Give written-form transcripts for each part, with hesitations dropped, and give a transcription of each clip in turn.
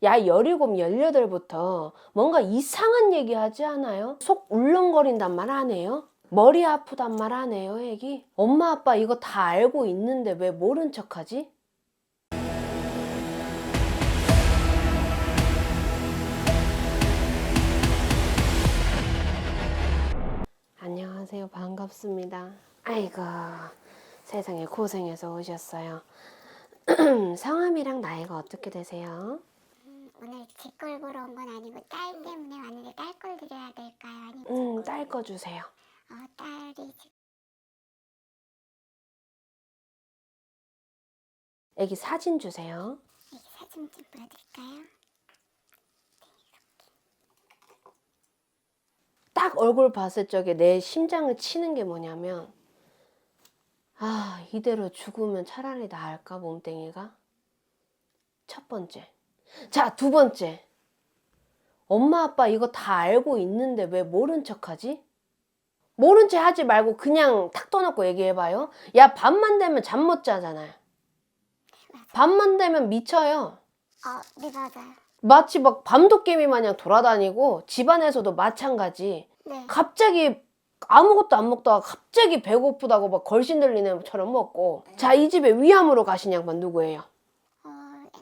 야 17, 18부터 뭔가 이상한 얘기 하지 않아요? 속 울렁거린단 말 안 해요? 머리 아프단 말 안 해요, 애기? 엄마 아빠 이거 다 알고 있는데 왜 모른 척하지? 안녕하세요. 반갑습니다. 아이고, 세상에 고생해서 오셨어요. 성함이랑 나이가 어떻게 되세요? 오늘 제 걸 보러 온 건 아니고 딸 때문에 왔는데 딸 걸 드려야 될까요? 아니면 딸 거 주세요. 딸이 지금 애기 사진 주세요. 여기 사진 좀 보여드릴까요? 딱 얼굴 봤을 적에 내 심장을 치는 게 뭐냐면, 아, 이대로 죽으면 차라리 나을까, 몸뚱이가? 첫 번째. 자, 두 번째. 엄마 아빠 이거 다 알고 있는데 왜 모른 척하지? 모른 체 하지 말고 그냥 탁 떠놓고 얘기해봐요. 야, 밤만 되면 잠 못 자잖아요. 밤만 되면 미쳐요. 네 맞아요. 마치 막 밤도깨비 마냥 돌아다니고 집안에서도 마찬가지. 네. 갑자기 아무것도 안 먹다가 갑자기 배고프다고 막 걸신 들리는 것처럼 먹고. 자, 이 집에 위암으로 가신 양반 누구예요?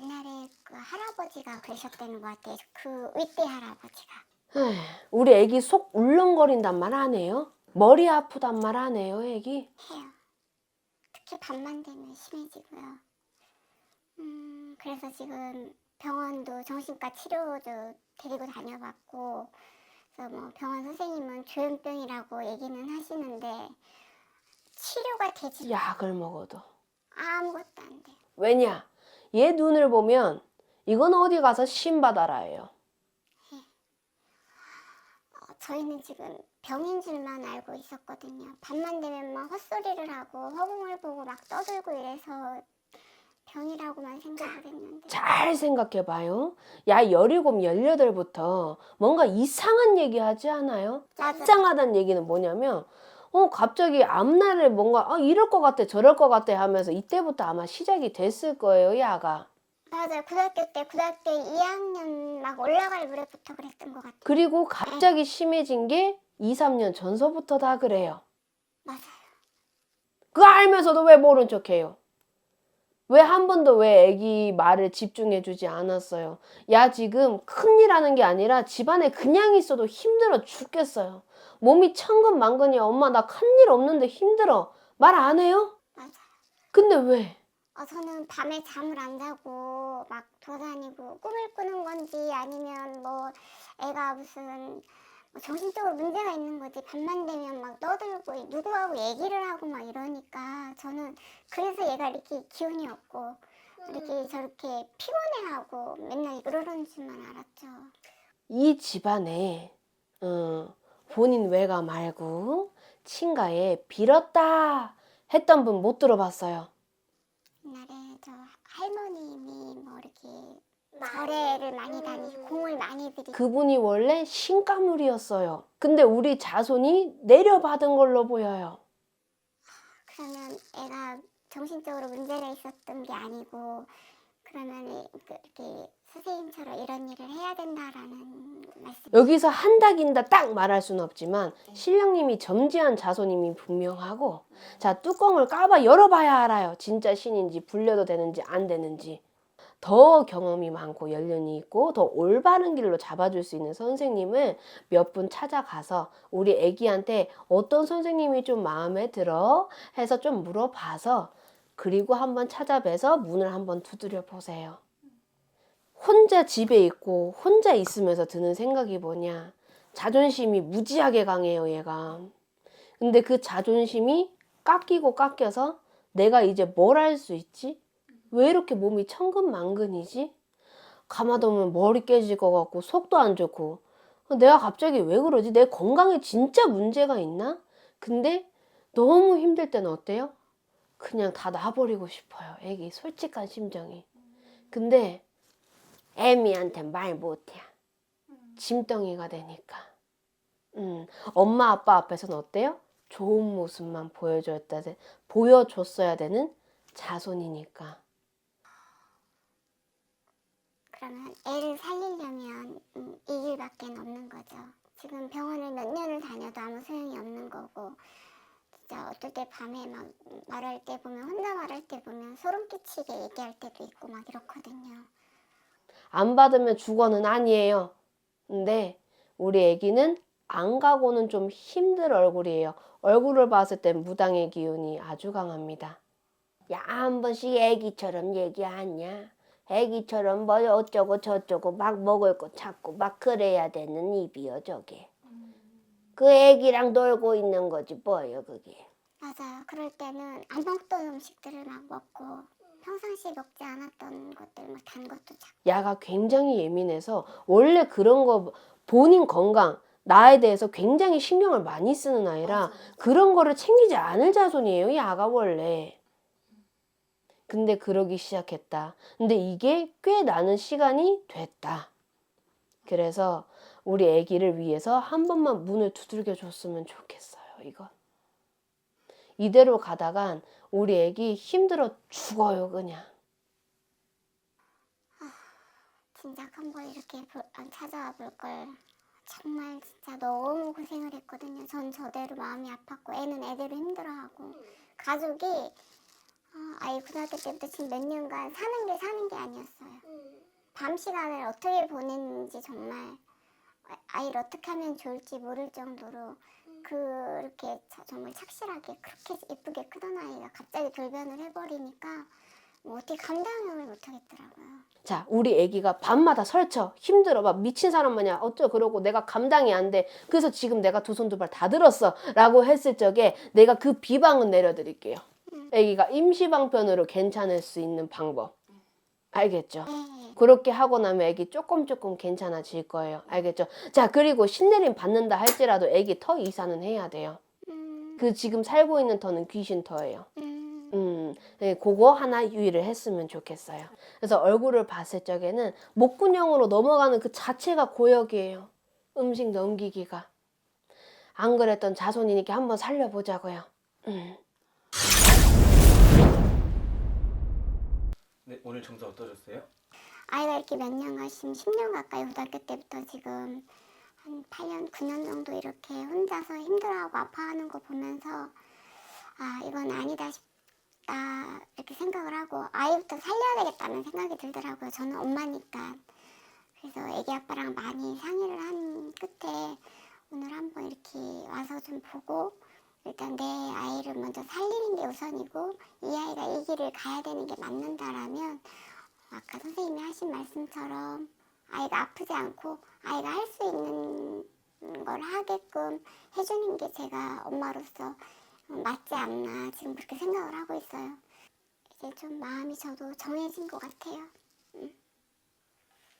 옛날에 그 할아버지가 그러셨다는 것 같아요. 그 윗대 할아버지가. 에휴, 우리 애기 속 울렁거린단 말 안 해요? 머리 아프단 말 안 해요, 애기? 해요. 특히 밤만 되면 심해지고요. 그래서 지금 병원도 정신과 치료도 데리고 다녀봤고, 그래서 뭐 병원 선생님은 조현병이라고 얘기는 하시는데 치료가 되지 약을 먹어도. 아무것도 안 돼요. 왜냐? 얘 눈을 보면 이건 어디 가서 신받아라예요. 저희는 지금 병인 줄만 알고 있었거든요. 밤만 되면 막 헛소리를 하고 허공을 보고 막 떠들고 이래서 병이라고만 생각을 했는데. 잘 생각해봐요. 야 17, 18부터 뭔가 이상한 얘기 하지 않아요? 맞아. 이상하다는 얘기는 뭐냐면 갑자기 앞날에 뭔가 이럴 것 같아 저럴 것 같아 하면서 이때부터 아마 시작이 됐을 거예요, 야가. 맞아요. 고등학교 2학년 막 올라갈 무렵부터 그랬던 것 같아요. 그리고 갑자기 심해진 게 2, 3년 전서부터 다 그래요. 맞아요. 그거 알면서도 왜 모른 척해요? 왜 한 번도 왜 애기 말을 집중해주지 않았어요? 야 지금 큰일 하는 게 아니라 집안에 그냥 있어도 힘들어 죽겠어요. 몸이 천근만근이야. 엄마 나 큰일 없는데 힘들어. 말 안 해요? 맞아요. 근데 왜? 저는 밤에 잠을 안 자고 막 돌아다니고 꿈을 꾸는 건지 아니면 뭐 애가 무슨 뭐 정신적으로 문제가 있는 거지. 밤만 되면 막 떠들고 누구하고 얘기를 하고 막 이러니까 저는 그래서 얘가 이렇게 기운이 없고 이렇게 저렇게 피곤해하고 맨날 이러는 줄만 알았죠. 이 집안에 본인 외가 말고 친가에 빌었다 했던 분 못 들어봤어요. 옛날에 저 할머님이 뭐 이렇게 절에를 많이 다니고 공을 많이 들이고 그분이 원래 신가물이었어요. 근데 우리 자손이 내려받은 걸로 보여요. 그러면 애가 정신적으로 문제가 있었던 게 아니고 그러면 이렇게 선생님처럼 이런 일을 해야 된다라는 말씀. 여기서 한다긴다 딱 말할 수는 없지만 신령님이 점지한 자손님이 분명하고, 자 뚜껑을 까봐 열어봐야 알아요. 진짜 신인지 불려도 되는지 안 되는지. 더 경험이 많고 연륜이 있고 더 올바른 길로 잡아줄 수 있는 선생님을 몇 분 찾아가서 우리 애기한테 어떤 선생님이 좀 마음에 들어 해서 좀 물어봐서, 그리고 한번 찾아뵈서 문을 한번 두드려 보세요. 혼자 집에 있고 혼자 있으면서 드는 생각이 뭐냐, 자존심이 무지하게 강해요, 얘가. 근데 그 자존심이 깎이고 깎여서 내가 이제 뭘 할 수 있지? 왜 이렇게 몸이 천근만근이지? 가마도면 머리 깨질 것 같고 속도 안 좋고, 내가 갑자기 왜 그러지? 내 건강에 진짜 문제가 있나? 근데 너무 힘들 때는 어때요? 그냥 다 놔버리고 싶어요, 애기 솔직한 심정이. 근데 애미한테 말 못해. 짐덩이가 되니까. 엄마 아빠 앞에서는 어때요? 좋은 모습만 보여줬어야 되는 자손이니까. 그러면 애를 살리려면 이 길밖에 없는 거죠. 지금 병원을 몇 년을 다녀도 아무 소용이 없는 거고, 진짜 어떨 때 밤에 막 말할 때 보면, 혼자 말할 때 보면 소름 끼치게 얘기할 때도 있고 막 이렇거든요. 안 받으면 죽어는 아니에요. 근데 우리 애기는 안 가고는 좀 힘들 얼굴이에요. 얼굴을 봤을 땐 무당의 기운이 아주 강합니다. 야, 한 번씩 애기처럼 얘기하냐? 애기처럼 뭐 어쩌고 저쩌고 막 먹을 거 찾고 막 그래야 되는 입이요, 저게. 그 애기랑 놀고 있는 거지 뭐예요, 그게. 맞아요. 그럴 때는 안 먹던 음식들을 막 먹고, 평상시에 먹지 않았던 것들, 막 단 것도 자꾸. 야가 굉장히 예민해서 원래 그런 거 본인 건강, 나에 대해서 굉장히 신경을 많이 쓰는 아이라 그런 거를 챙기지 않을 자손이에요, 야가 원래. 근데 그러기 시작했다. 근데 이게 꽤 나는 시간이 됐다. 그래서 우리 애기를 위해서 한 번만 문을 두들겨 줬으면 좋겠어요, 이건. 이대로 가다간 우리 애기 힘들어 죽어요, 그냥. 진작 한번 이렇게 찾아와 볼 걸. 정말 진짜 너무 고생을 했거든요. 전 저대로 마음이 아팠고, 애는 애대로 힘들어하고, 가족이 아이 고등학교 때부터 지금 몇 년간 사는 게 아니었어요. 밤 시간을 어떻게 보냈는지 정말, 아이를 어떻게 하면 좋을지 모를 정도로 그렇게 정말 착실하게 그렇게 예쁘게 크던 아이가 갑자기 돌변을 해버리니까 뭐 어떻게 감당을 못 하겠더라고요. 자, 우리 애기가 밤마다 설쳐. 힘들어. 막 미친 사람 마냥 어쩌 그러고 내가 감당이 안 돼. 그래서 지금 내가 두 손 두 발 다 들었어. 라고 했을 적에 내가 그 비방은 내려드릴게요. 애기가 임시방편으로 괜찮을 수 있는 방법. 알겠죠? 네. 그렇게 하고 나면 애기 조금 괜찮아질 거예요. 알겠죠? 자, 그리고 신내림 받는다 할지라도 애기 터 이사는 해야 돼요. 그 지금 살고 있는 터는 귀신 터예요. 네, 그거 하나 유의를 했으면 좋겠어요. 그래서 얼굴을 봤을 적에는 목구녕으로 넘어가는 그 자체가 고역이에요. 음식 넘기기가. 안 그랬던 자손이니까 한번 살려보자고요. 네, 오늘 점수 어떠셨어요? 아이가 이렇게 몇 년간, 10년 가까이 고등학교 때부터 지금 한 8년, 9년 정도 이렇게 혼자서 힘들어하고 아파하는 거 보면서 아, 이건 아니다 싶다 이렇게 생각을 하고 아이부터 살려야 되겠다는 생각이 들더라고요. 저는 엄마니까. 그래서 애기 아빠랑 많이 상의를 한 끝에 오늘 한번 이렇게 와서 좀 보고 일단 내 아이를 먼저 살리는 게 우선이고 이 아이가 이 길을 가야 되는 게 맞는다라면 아까 선생님이 하신 말씀처럼 아이가 아프지 않고 아이가 할 수 있는 걸 하게끔 해주는 게 제가 엄마로서 맞지 않나 지금 그렇게 생각을 하고 있어요. 이제 좀 마음이 저도 정해진 것 같아요.